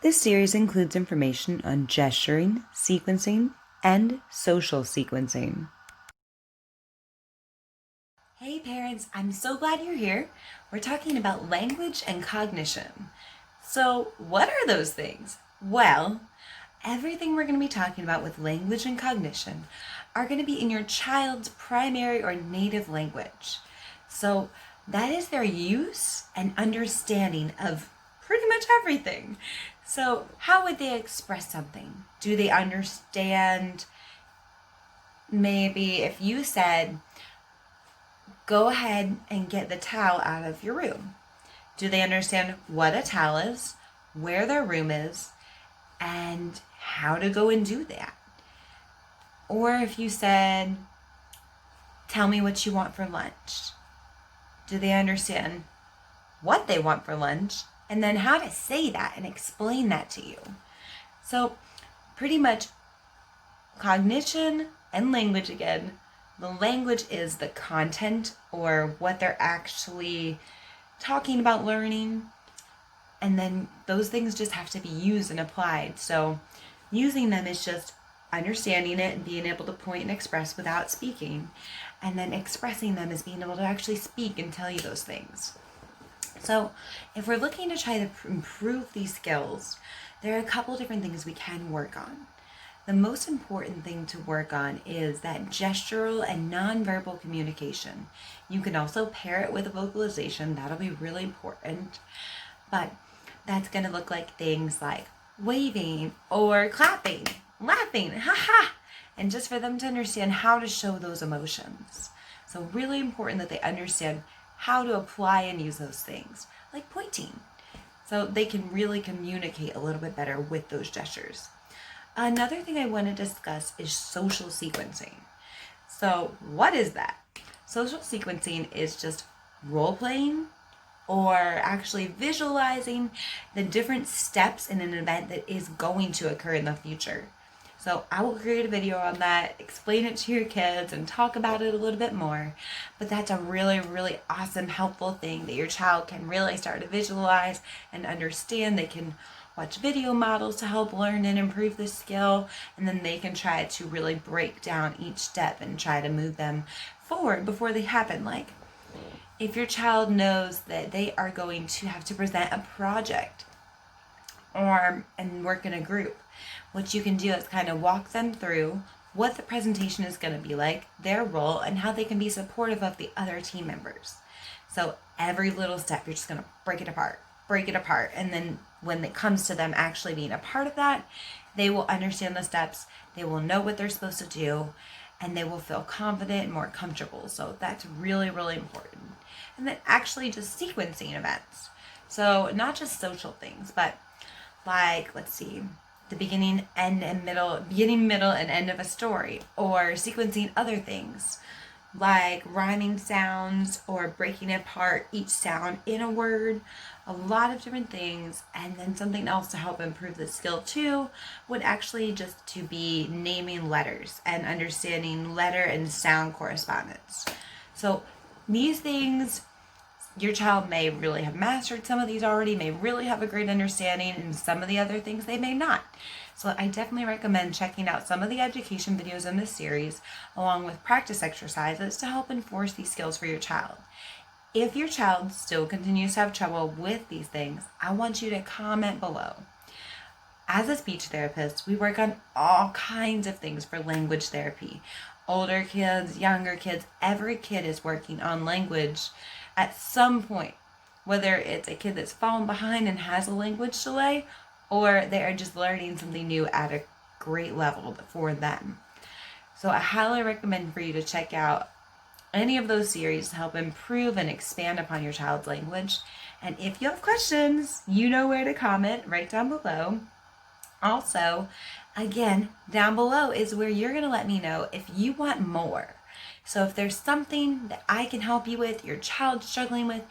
This series includes information on gesturing, sequencing, and social sequencing. Hey parents, I'm so glad you're here. We're talking about language and cognition. So what are those things? Well, everything we're going to be talking about with language and cognition are going to be in your child's primary or native language. So that is their use and understanding of pretty much everything. So how would they express something? Do they understand, maybe if you said, go ahead and get the towel out of your room? Do they understand what a towel is, where their room is, and how to go and do that? Or if you said, tell me what you want for lunch, do they understand what they want for lunch and then how to say that and explain that to you? So pretty much cognition and language again. The language is the content or what they're actually talking about learning. And then those things just have to be used and applied. So using them is just understanding it and being able to point and express without speaking. And then expressing them is being able to actually speak and tell you those things. So if we're looking to try to improve these skills, there are a couple different things we can work on. The most important thing to work on is that gestural and nonverbal communication. You can also pair it with a vocalization. That'll be really important. But that's going to look like things like waving or clapping, laughing, ha-ha, and just for them to understand how to show those emotions. So really important that they understand how to apply and use those things, like pointing, so they can really communicate a little bit better with those gestures. Another thing I want to discuss is social sequencing. So what is that? Social sequencing is just role-playing or actually visualizing the different steps in an event that is going to occur in the future. So I will create a video on that, explain it to your kids and talk about it a little bit more. But that's a really, really awesome, helpful thing that your child can really start to visualize and understand. They can watch video models to help learn and improve the skill, and then they can try to really break down each step and try to move them forward before they happen. Like if your child knows that they are going to have to present a project and work in a group, what you can do is kind of walk them through what the presentation is going to be like, their role, and how they can be supportive of the other team members. So every little step, you're just going to break it apart. And then when it comes to them actually being a part of that, they will understand the steps, they will know what they're supposed to do, and they will feel confident and more comfortable. So that's really, really important. And then actually just sequencing events. So not just social things, but like, let's see, the beginning, middle, and end of a story, or sequencing other things like rhyming sounds or breaking apart each sound in a word, a lot of different things. And then something else to help improve the skill too would actually just to be naming letters and understanding letter and sound correspondence. So these things, your child may really have mastered some of these already, may really have a great understanding, and some of the other things they may not. So I definitely recommend checking out some of the education videos in this series along with practice exercises to help enforce these skills for your child. If your child still continues to have trouble with these things, I want you to comment below. As a speech therapist, we work on all kinds of things for language therapy. Older kids, younger kids, every kid is working on language at some point, whether it's a kid that's fallen behind and has a language delay, or they are just learning something new at a great level for them. So I highly recommend for you to check out any of those series to help improve and expand upon your child's language. And if you have questions, you know where to comment right down below. Also, again, down below is where you're going to let me know if you want more. So if there's something that I can help you with, your child's struggling with,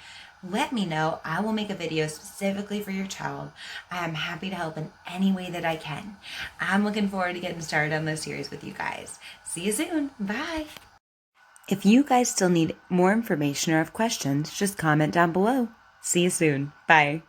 let me know. I will make a video specifically for your child. I am happy to help in any way that I can. I'm looking forward to getting started on this series with you guys. See you soon. Bye. If you guys still need more information or have questions, just comment down below. See you soon. Bye.